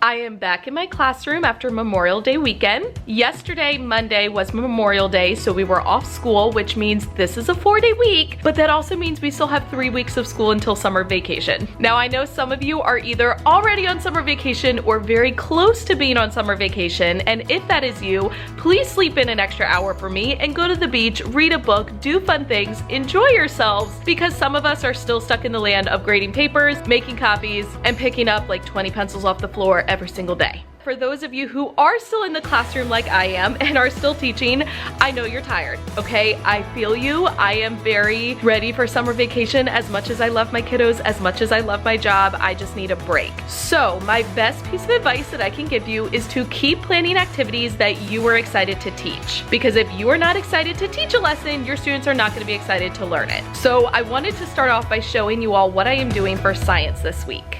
I am back in my classroom after Memorial Day weekend. Yesterday, Monday, was Memorial Day, so we were off school, which means this is a 4-day week, but that also means we still have 3 weeks of school until summer vacation. Now, I know some of you are either already on summer vacation or very close to being on summer vacation, and if that is you, please sleep in an extra hour for me and go to the beach, read a book, do fun things, enjoy yourselves, because some of us are still stuck in the land of grading papers, making copies, and picking up like 20 pencils off the floor every single day. For those of you who are still in the classroom like I am and are still teaching, I know you're tired, okay? I feel you. I am very ready for summer vacation. As much as I love my kiddos, as much as I love my job, I just need a break. So my best piece of advice that I can give you is to keep planning activities that you are excited to teach. Because if you are not excited to teach a lesson, your students are not going to be excited to learn it. So I wanted to start off by showing you all what I am doing for science this week.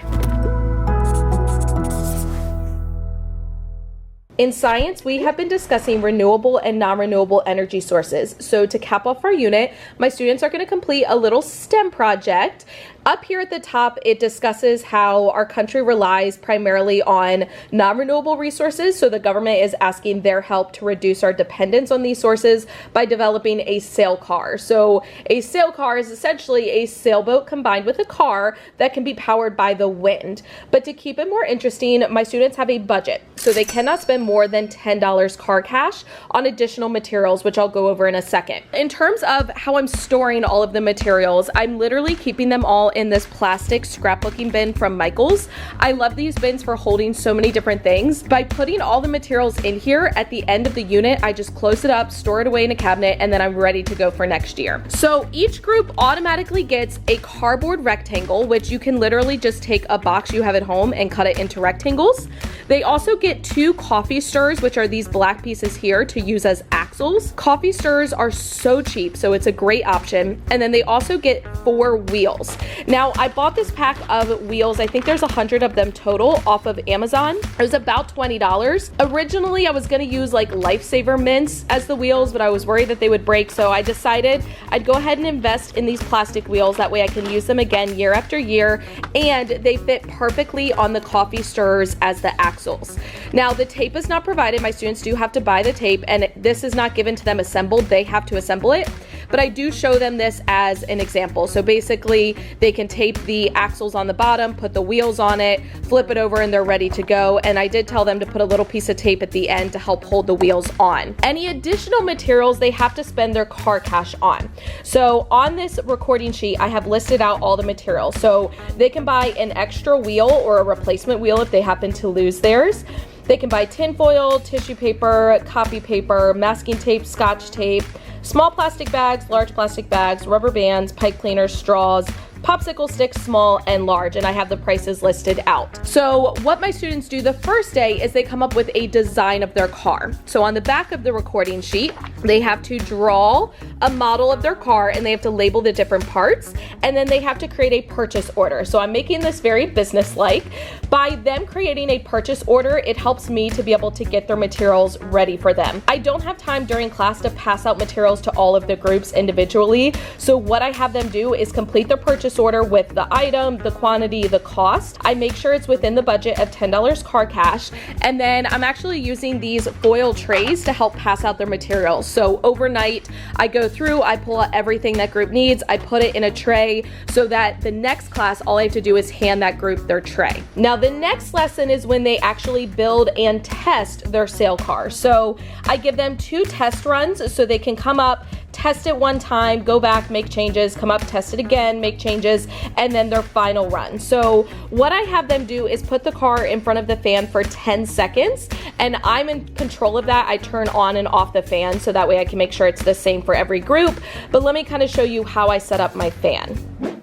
In science, we have been discussing renewable and non-renewable energy sources. So to cap off our unit, my students are going to complete a little STEM project. Up here at the top, it discusses how our country relies primarily on non-renewable resources, so the government is asking their help to reduce our dependence on these sources by developing a sail car. So a sail car is essentially a sailboat combined with a car that can be powered by the wind. But to keep it more interesting, my students have a budget, so they cannot spend more than $10 car cash on additional materials, which I'll go over in a second. In terms of how I'm storing all of the materials, I'm literally keeping them all in this plastic scrapbooking bin from PICKLES. I love these bins for holding so many different things. By putting all the materials in here at the end of the unit, I just close it up, store it away in a cabinet, and then I'm ready to go for next year. So each group automatically gets a cardboard rectangle, which you can literally just take a box you have at home and cut it into rectangles. They also get 2 coffee stirrers, which are these black pieces here, to use as axles. Coffee stirrers are so cheap, so it's a great option. And then they also get 4 wheels. Now, I bought this pack of wheels, I think there's 100 of them total, off of Amazon. It was about $20. Originally, I was gonna use like Lifesaver mints as the wheels, but I was worried that they would break, so I decided I'd go ahead and invest in these plastic wheels. That way I can use them again year after year, and they fit perfectly on the coffee stirrers as the axles. Now, the tape is not provided. My students do have to buy the tape, and this is not given to them assembled. They have to assemble it. But I do show them this as an example. So basically, they can tape the axles on the bottom, put the wheels on it, flip it over, and they're ready to go. And I did tell them to put a little piece of tape at the end to help hold the wheels on. Any additional materials they have to spend their car cash on. So on this recording sheet, I have listed out all the materials. So they can buy an extra wheel or a replacement wheel if they happen to lose theirs. They can buy tinfoil, tissue paper, copy paper, masking tape, scotch tape, small plastic bags, large plastic bags, rubber bands, pipe cleaners, straws, popsicle sticks, small and large, and I have the prices listed out. So what my students do the first day is they come up with a design of their car. So on the back of the recording sheet, they have to draw a model of their car and they have to label the different parts, and then they have to create a purchase order. So I'm making this very business-like. By them creating a purchase order, it helps me to be able to get their materials ready for them. I don't have time during class to pass out materials to all of the groups individually, so what I have them do is complete their purchase order with the item, the quantity, the cost. I make sure it's within the budget of $10 car cash, and then I'm actually using these foil trays to help pass out their materials. So overnight, I go through, I pull out everything that group needs, I put it in a tray so that the next class, all I have to do is hand that group their tray. Now, the next lesson is when they actually build and test their sail car. So I give them 2 test runs so they can come up, test it one time, go back, make changes, come up, test it again, make changes, and then their final run. So what I have them do is put the car in front of the fan for 10 seconds, and I'm in control of that. I turn on and off the fan so that way I can make sure it's the same for every group. But let me kind of show you how I set up my fan.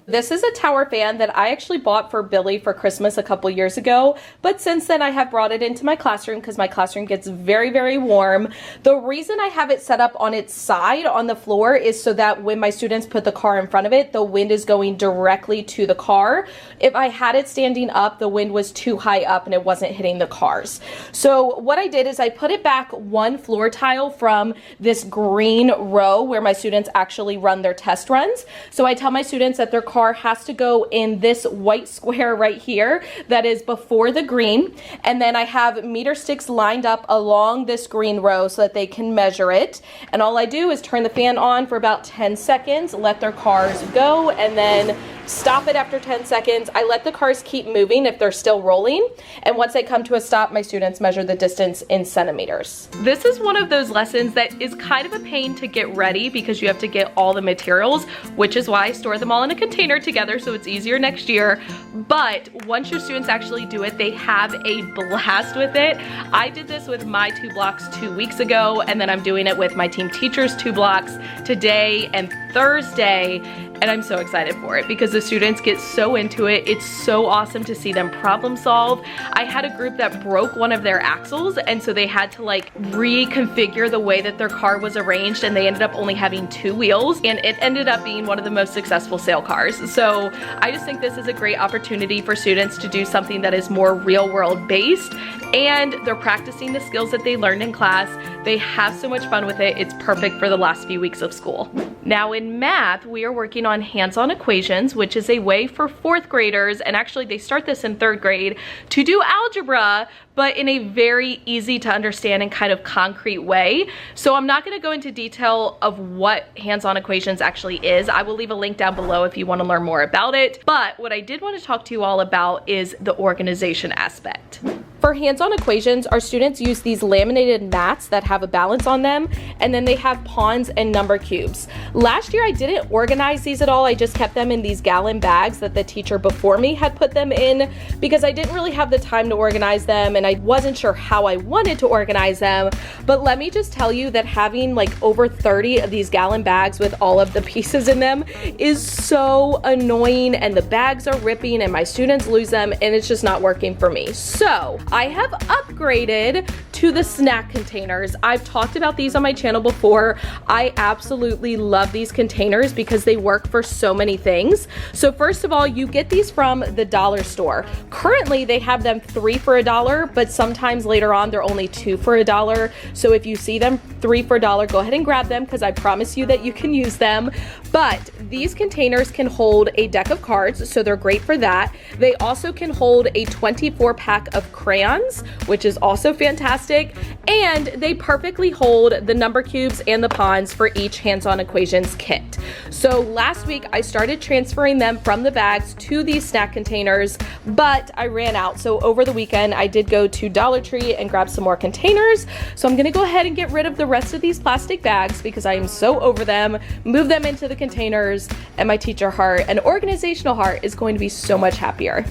This is a tower fan that I actually bought for Billy for Christmas a couple years ago, but since then I have brought it into my classroom because my classroom gets very, very warm. The reason I have it set up on its side on the floor is so that when my students put the car in front of it, the wind is going directly to the car. If I had it standing up, the wind was too high up and it wasn't hitting the cars. So what I did is I put it back 1 floor tile from this green row where my students actually run their test runs. So I tell my students that their car car has to go in this white square right here that is before the green. And then I have meter sticks lined up along this green row so that they can measure it. And all I do is turn the fan on for about 10 seconds, let their cars go, and then stop it after 10 seconds. I let the cars keep moving if they're still rolling. And once they come to a stop, my students measure the distance in centimeters. This is one of those lessons that is kind of a pain to get ready because you have to get all the materials, which is why I store them all in a container together so it's easier next year. But once your students actually do it, they have a blast with it. I did this with my 2 blocks 2 weeks ago, and then I'm doing it with my team teachers 2 blocks today and Thursday. And I'm so excited for it because the students get so into it. It's so awesome to see them problem solve. I had a group that broke one of their axles, and so they had to like reconfigure the way that their car was arranged, and they ended up only having 2 wheels, and it ended up being one of the most successful sale cars. So I just think this is a great opportunity for students to do something that is more real world based, and they're practicing the skills that they learned in class. They have so much fun with it. It's perfect for the last few weeks of school. Now in math, we are working on hands-on equations, which is a way for 4th graders, and actually they start this in 3rd grade, to do algebra, but in a very easy to understand and kind of concrete way. So I'm not gonna go into detail of what hands-on equations actually is. I will leave a link down below if you wanna learn more about it. But what I did wanna talk to you all about is the organization aspect. For hands-on equations, our students use these laminated mats that have a balance on them, and then they have pawns and number cubes. Last year I didn't organize these at all. I just kept them in these gallon bags that the teacher before me had put them in because I didn't really have the time to organize them, and I wasn't sure how I wanted to organize them. But let me just tell you that having like over 30 of these gallon bags with all of the pieces in them is so annoying, and the bags are ripping and my students lose them, and it's just not working for me. So I have upgraded to the snack containers. I've talked about these on my channel before. I absolutely love these containers because they work for so many things. So first of all, you get these from the dollar store. Currently, they have them 3 for $1, but sometimes later on, they're only 2 for $1. So if you see them 3 for $1, go ahead and grab them because I promise you that you can use them. But these containers can hold a deck of cards, so they're great for that. They also can hold a 24 pack of crayons, which is also fantastic. And they perfectly hold the number cubes and the pawns for each hands-on equations kit. So last week I started transferring them from the bags to these snack containers, but I ran out. So over the weekend I did go to Dollar Tree and grab some more containers. So I'm gonna go ahead and get rid of the rest of these plastic bags because I am so over them, move them into the containers, and my teacher heart and organizational heart is going to be so much happier.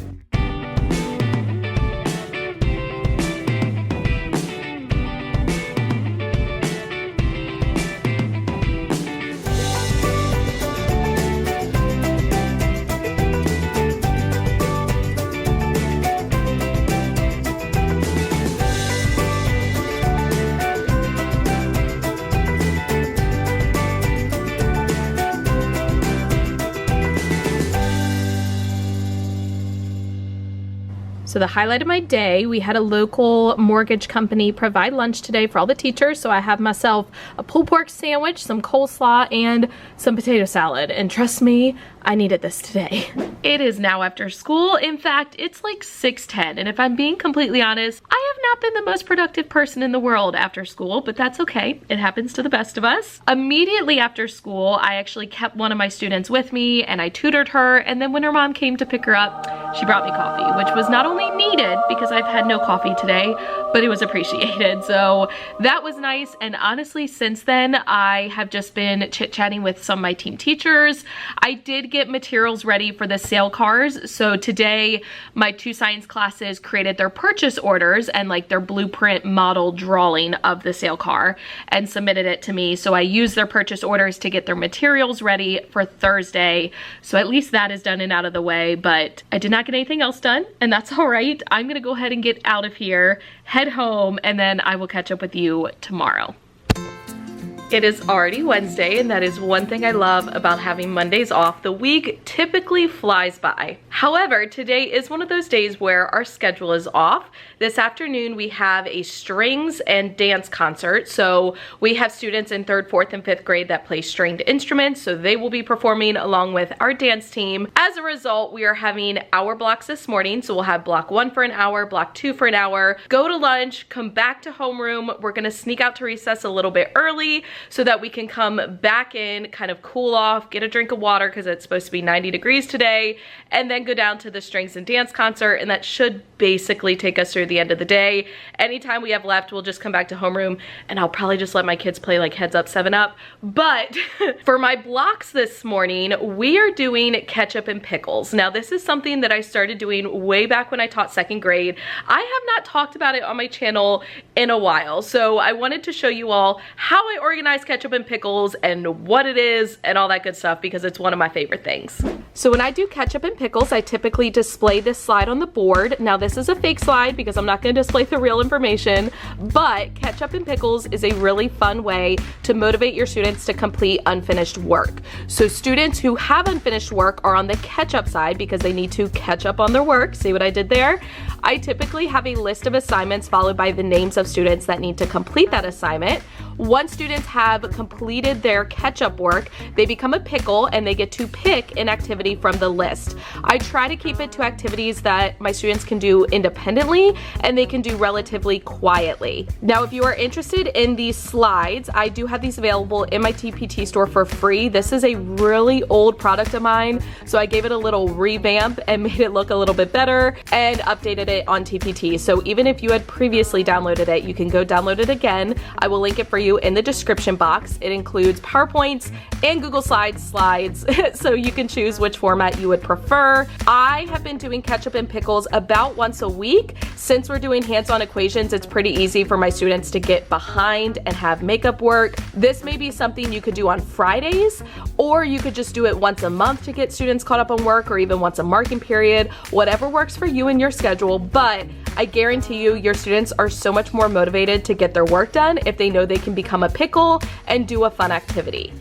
So the highlight of my day, we had a local mortgage company provide lunch today for all the teachers. So I have myself a pulled pork sandwich, some coleslaw, and some potato salad. And trust me, I needed this today. It is now after school. In fact, it's like 6:10. And if I'm being completely honest, I have not been the most productive person in the world after school, but that's okay. It happens to the best of us. Immediately after school, I actually kept one of my students with me and I tutored her. And then when her mom came to pick her up, she brought me coffee, which was not only needed because I've had no coffee today, but it was appreciated. So that was nice. And honestly, since then, I have just been chit-chatting with some of my team teachers. I did get materials ready for the sale cars. So today, my 2 science classes created their purchase orders and like their blueprint model drawing of the sale car and submitted it to me. So I used their purchase orders to get their materials ready for Thursday. So at least that is done and out of the way, but I did not get anything else done, and that's all right. I'm gonna go ahead and get out of here, head home, and then I will catch up with you tomorrow. It is already Wednesday, and that is one thing I love about having Mondays off. The week typically flies by. However, today is one of those days where our schedule is off. This afternoon we have a strings and dance concert. So we have students in 3rd, 4th, and 5th grade that play stringed instruments, so they will be performing along with our dance team. As a result, we are having hour blocks this morning. So we'll have block 1 for an hour, block 2 for an hour, go to lunch, come back to homeroom. We're gonna sneak out to recess a little bit early so that we can come back in, kind of cool off, get a drink of water because it's supposed to be 90 degrees today, and then go down to the strings and dance concert, and that should basically take us through the end of the day. Anytime we have left, we'll just come back to homeroom, and I'll probably just let my kids play like Heads Up, 7 Up. But for my blocks this morning, we are doing Ketchup and Pickles. Now, this is something that I started doing way back when I taught 2nd grade. I have not talked about it on my channel in a while, so I wanted to show you all how I organize Ketchup and Pickles and what it is and all that good stuff because it's one of my favorite things. So when I do Ketchup and Pickles, I typically display this slide on the board. Now this is a fake slide because I'm not going to display the real information, but Ketchup and Pickles is a really fun way to motivate your students to complete unfinished work. So students who have unfinished work are on the catch-up side because they need to catch up on their work. See what I did there? I typically have a list of assignments followed by the names of students that need to complete that assignment. Once students have completed their catch-up work, they become a pickle and they get to pick an activity from the list. I try to keep it to activities that my students can do independently and they can do relatively quietly. Now, if you are interested in these slides, I do have these available in my TPT store for free. This is a really old product of mine, so I gave it a little revamp and made it look a little bit better and updated it on TPT. So even if you had previously downloaded it, you can go download it again. I will link it for you in the description box. It includes PowerPoints and Google Slides, so you can choose which format you would prefer. I have been doing Ketchup and Pickles about once a week. Since we're doing hands-on equations, it's pretty easy for my students to get behind and have makeup work. This may be something you could do on Fridays, or you could just do it once a month to get students caught up on work, or even once a marking period, whatever works for you and your schedule. But I guarantee you, your students are so much more motivated to get their work done if they know they can become a pickle and do a fun activity.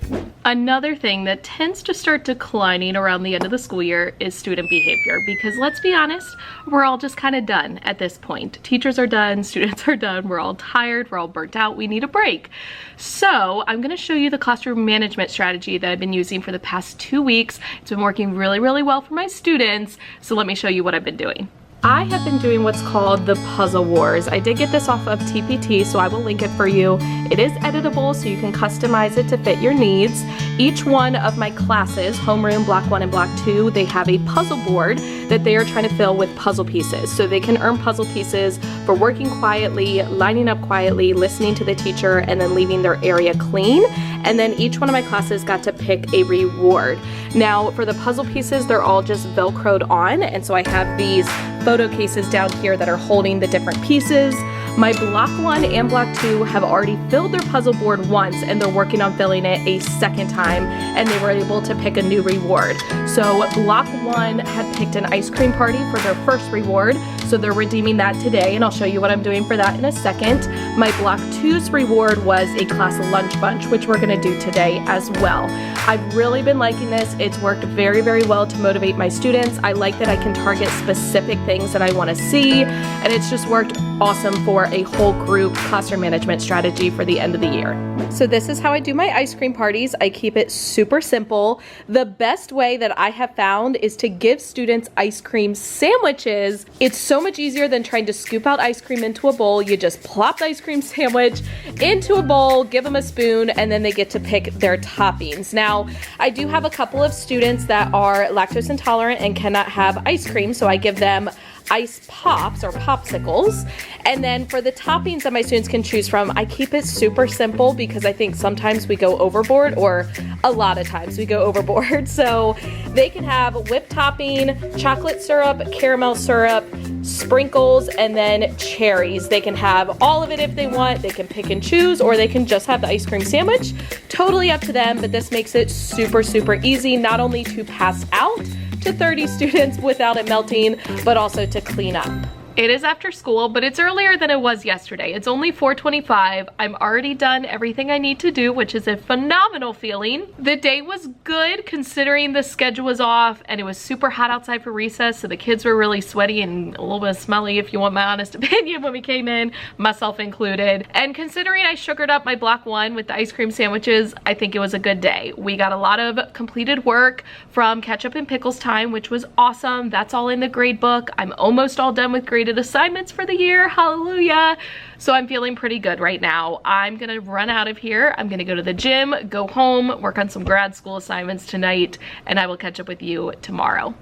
Another thing that tends to start declining around the end of the school year is student behavior, because let's be honest, we're all just kind of done at this point. Teachers are done, students are done, we're all tired, we're all burnt out, we need a break. So I'm gonna show you the classroom management strategy that I've been using for the past 2 weeks. It's been working really, really well for my students, so let me show you what I've been doing. I have been doing what's called the Puzzle Wars. I did get this off of TPT, so I will link it for you. It is editable, so you can customize it to fit your needs. Each one of my classes, homeroom, block 1 and block 2, they have a puzzle board that they are trying to fill with puzzle pieces. So they can earn puzzle pieces for working quietly, lining up quietly, listening to the teacher, and then leaving their area clean. And then each one of my classes got to pick a reward. Now, for the puzzle pieces, they're all just Velcroed on, and so I have these photo cases down here that are holding the different pieces. My block 1 and block 2 have already filled their puzzle board once, and they're working on filling it a second time, and they were able to pick a new reward. So block 1 had picked an ice cream party for their first reward, so they're redeeming that today, and I'll show you what I'm doing for that in a second. My block 2's reward was a class lunch bunch, which we're gonna do today as well. I've really been liking this. It's worked very, very well to motivate my students. I like that I can target specific things that I wanna see, and it's just worked awesome for a whole group classroom management strategy for the end of the year. So this is how I do my ice cream parties. I keep it super simple. The best way that I have found is to give students ice cream sandwiches. It's so much easier than trying to scoop out ice cream into a bowl. You just plop the ice cream sandwich into a bowl, give them a spoon, and then they get to pick their toppings. Now, I do have a couple of students that are lactose intolerant and cannot have ice cream, so I give them ice pops or popsicles. And then for the toppings that my students can choose from, I keep it super simple because I think sometimes we go overboard, or a lot of times we go overboard. So they can have whipped topping, chocolate syrup, caramel syrup, sprinkles, and then cherries. They can have all of it if they want. They can pick and choose, or they can just have the ice cream sandwich. Totally up to them, but this makes it super, super easy, not only to pass out to 30 students without it melting, but also to clean up. It is after school, but it's earlier than it was yesterday. It's only 4:25. I'm already done everything I need to do, which is a phenomenal feeling. The day was good considering the schedule was off and it was super hot outside for recess, so the kids were really sweaty and a little bit smelly, if you want my honest opinion, when we came in, myself included. And considering I sugared up my block 1 with the ice cream sandwiches, I think it was a good day. We got a lot of completed work from Ketchup and Pickles time, which was awesome. That's all in the grade book. I'm almost all done with graded assignments for the year. Hallelujah. So I'm feeling pretty good right now. I'm gonna run out of here. I'm gonna go to the gym, go home, work on some grad school assignments tonight, and I will catch up with you tomorrow.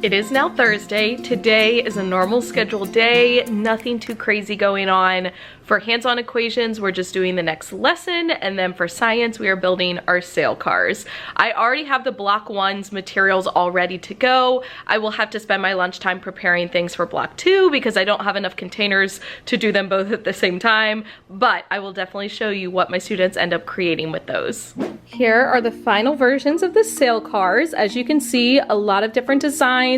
It is now Thursday. Today is a normal scheduled day, nothing too crazy going on. For hands-on equations, we're just doing the next lesson, and then for science, we are building our sail cars. I already have the block 1's materials all ready to go. I will have to spend my lunchtime preparing things for block 2 because I don't have enough containers to do them both at the same time, but I will definitely show you what my students end up creating with those. Here are the final versions of the sail cars. As you can see, a lot of different designs.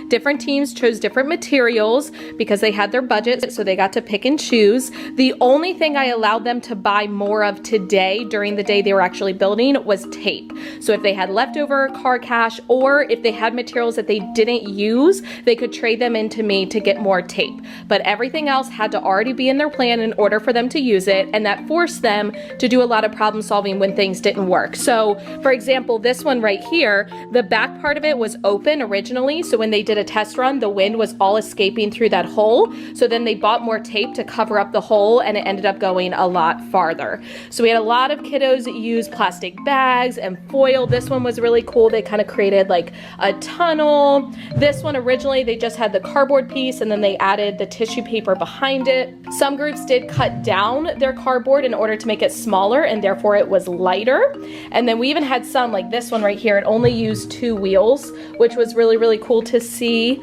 Different teams chose different materials because they had their budget, so they got to pick and choose. The only thing I allowed them to buy more of today during the day they were actually building was tape. So if they had leftover car cash or if they had materials that they didn't use, they could trade them into me to get more tape. But everything else had to already be in their plan in order for them to use it, and that forced them to do a lot of problem solving when things didn't work. So for example, this one right here, the back part of it was open originally, so when they did a test run, the wind was all escaping through that hole. So then they bought more tape to cover up the hole, and it ended up going a lot farther. So we had a lot of kiddos that used plastic bags and foil. This one was really cool. They kind of created like a tunnel. This one originally, they just had the cardboard piece and then they added the tissue paper behind it. Some groups did cut down their cardboard in order to make it smaller, and therefore it was lighter. And then we even had some, like this one right here, it only used 2 wheels, which was really, really cool to see.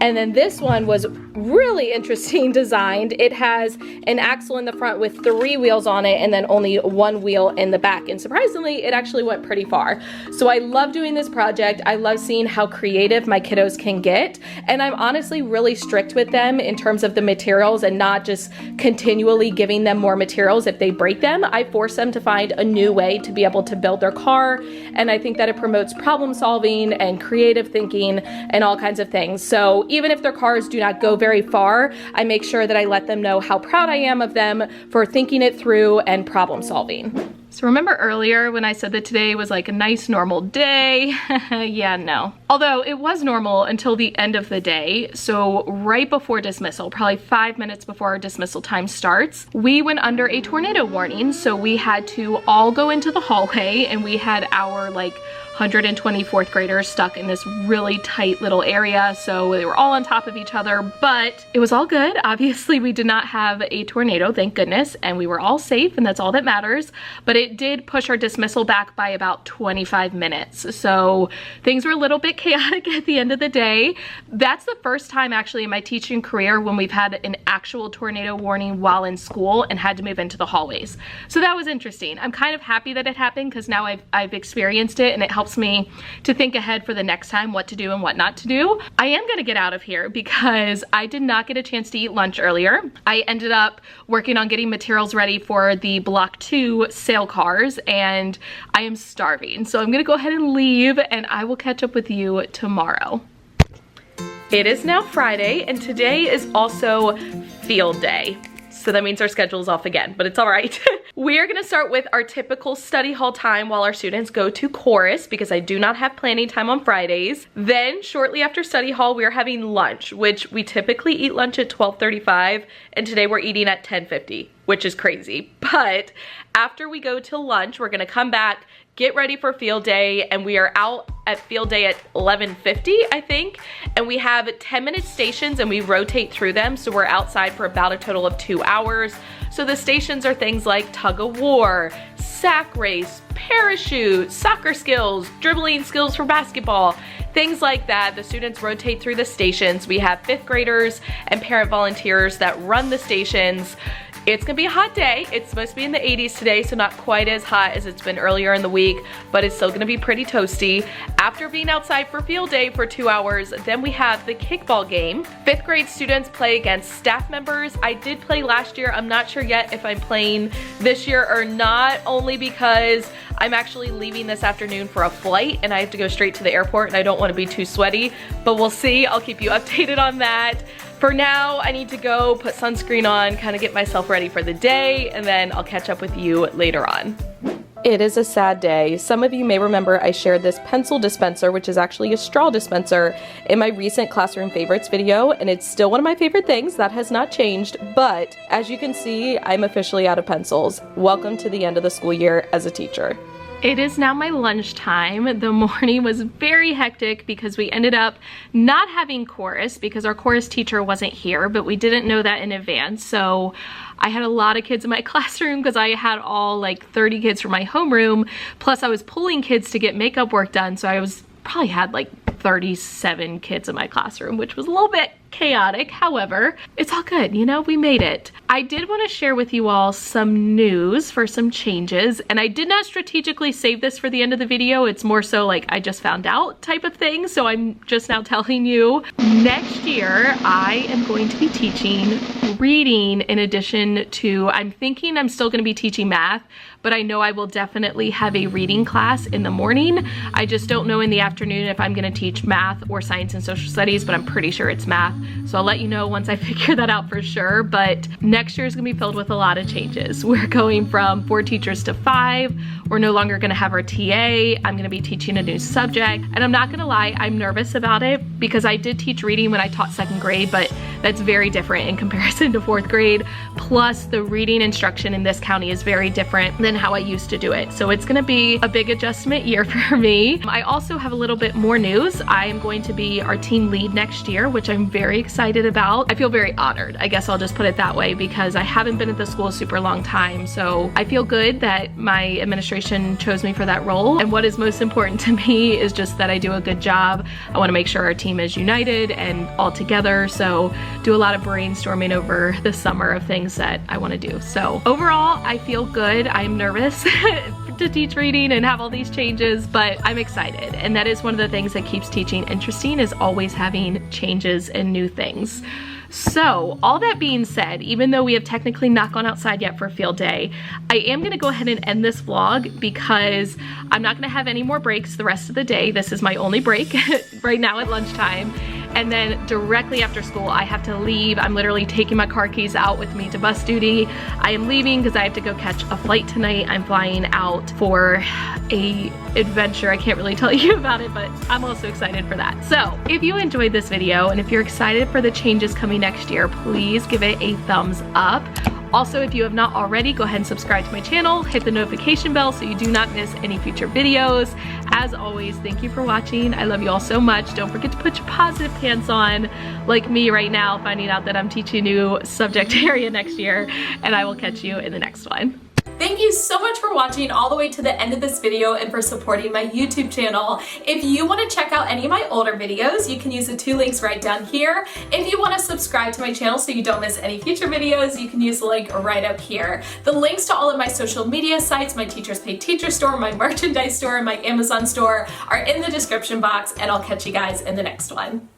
And then this one was really interesting designed. It has an axle in the front with 3 wheels on it and then only 1 wheel in the back. And surprisingly, it actually went pretty far. So I love doing this project. I love seeing how creative my kiddos can get. And I'm honestly really strict with them in terms of the materials and not just continually giving them more materials if they break them. I force them to find a new way to be able to build their car. And I think that it promotes problem solving and creative thinking and all kinds of things. So even if their cars do not go very far, I make sure that I let them know how proud I am of them for thinking it through and problem solving. So remember earlier when I said that today was like a nice normal day? Yeah, no. Although it was normal until the end of the day. So right before dismissal, probably 5 minutes before our dismissal time starts, we went under a tornado warning. So we had to all go into the hallway, and we had our like 120 fourth graders stuck in this really tight little area, so they were all on top of each other, but it was all good. Obviously, we did not have a tornado, thank goodness, and we were all safe, and that's all that matters, but it did push our dismissal back by about 25 minutes, so things were a little bit chaotic at the end of the day. That's the first time actually in my teaching career when we've had an actual tornado warning while in school and had to move into the hallways. So that was interesting. I'm kind of happy that it happened because now I've experienced it, and it helps me to think ahead for the next time what to do and what not to do. I am gonna get out of here because I did not get a chance to eat lunch earlier. I ended up working on getting materials ready for the block 2 sail cars, and I am starving. So I'm gonna go ahead and leave, and I will catch up with you tomorrow. It is now Friday, and today is also field day. So that means our schedule is off again, but it's all right. We are gonna start with our typical study hall time while our students go to chorus because I do not have planning time on Fridays. Then shortly after study hall, we are having lunch, which we typically eat lunch at 12:35, and today we're eating at 10:50, which is crazy. But after we go to lunch, we're gonna come back, get ready for field day, and we are out at field day at 11:50, I think, and we have 10-minute stations and we rotate through them, so we're outside for about a total of 2 hours. So the stations are things like tug of war, sack race, parachute, soccer skills, dribbling skills for basketball, things like that. The students rotate through the stations. We have 5th graders and parent volunteers that run the stations. It's gonna be a hot day. It's supposed to be in the 80s today, so not quite as hot as it's been earlier in the week, but it's still gonna be pretty toasty. After being outside for field day for 2 hours, then we have the kickball game. 5th grade students play against staff members. I did play last year. I'm not sure yet if I'm playing this year or not, only because I'm actually leaving this afternoon for a flight and I have to go straight to the airport and I don't want to be too sweaty, but we'll see. I'll keep you updated on that. For now, I need to go put sunscreen on, kind of get myself ready for the day, and then I'll catch up with you later on. It is a sad day. Some of you may remember I shared this pencil dispenser, which is actually a straw dispenser, in my recent classroom favorites video, and it's still one of my favorite things. That has not changed, but as you can see, I'm officially out of pencils. Welcome to the end of the school year as a teacher. It is now my lunchtime. The morning was very hectic because we ended up not having chorus because our chorus teacher wasn't here, but we didn't know that in advance. So I had a lot of kids in my classroom because I had all like 30 kids from my homeroom. Plus I was pulling kids to get makeup work done. So I probably had like 37 kids in my classroom, which was a little bit chaotic. However, it's all good, you know, we made it. I did want to share with you all some news for some changes, and I did not strategically save this for the end of the video. It's more so like I just found out type of thing, so I'm just now telling you. Next year, I am going to be teaching reading in addition to, I'm thinking I'm still going to be teaching math, but I know I will definitely have a reading class in the morning. I just don't know in the afternoon if I'm going to teach math or science and social studies, but I'm pretty sure it's math. So I'll let you know once I figure that out for sure. But next year is gonna be filled with a lot of changes. We're going from 4 teachers to 5. We're no longer gonna have our TA. I'm gonna be teaching a new subject. And I'm not gonna lie, I'm nervous about it because I did teach reading when I taught 2nd grade, but that's very different in comparison to 4th grade. Plus the reading instruction in this county is very different than how I used to do it. So it's gonna be a big adjustment year for me. I also have a little bit more news. I am going to be our team lead next year, which I'm very excited about. I feel very honored, I guess I'll just put it that way, because I haven't been at the school a super long time. So I feel good that my administration chose me for that role. And what is most important to me is just that I do a good job. I want to make sure our team is united and all together. So do a lot of brainstorming over the summer of things that I want to do. So overall, I feel good. I'm nervous to teach reading and have all these changes, but I'm excited. And that is one of the things that keeps teaching interesting, is always having changes and new things. So all that being said, even though we have technically not gone outside yet for field day, I am gonna go ahead and end this vlog because I'm not gonna have any more breaks the rest of the day. This is my only break right now at lunchtime. And then directly after school, I have to leave. I'm literally taking my car keys out with me to bus duty. I am leaving because I have to go catch a flight tonight. I'm flying out for a adventure. I can't really tell you about it, but I'm also excited for that. So if you enjoyed this video and if you're excited for the changes coming next year, please give it a thumbs up. Also, if you have not already, go ahead and subscribe to my channel, hit the notification bell so you do not miss any future videos. As always, thank you for watching. I love you all so much. Don't forget to put your positive pants on, like me right now, finding out that I'm teaching a new subject area next year, and I will catch you in the next one. Thank you so much for watching all the way to the end of this video and for supporting my YouTube channel. If you want to check out any of my older videos, you can use the 2 links right down here. If you want to subscribe to my channel so you don't miss any future videos, you can use the link right up here. The links to all of my social media sites, my Teachers Pay Teacher store, my merchandise store, and my Amazon store are in the description box, and I'll catch you guys in the next one.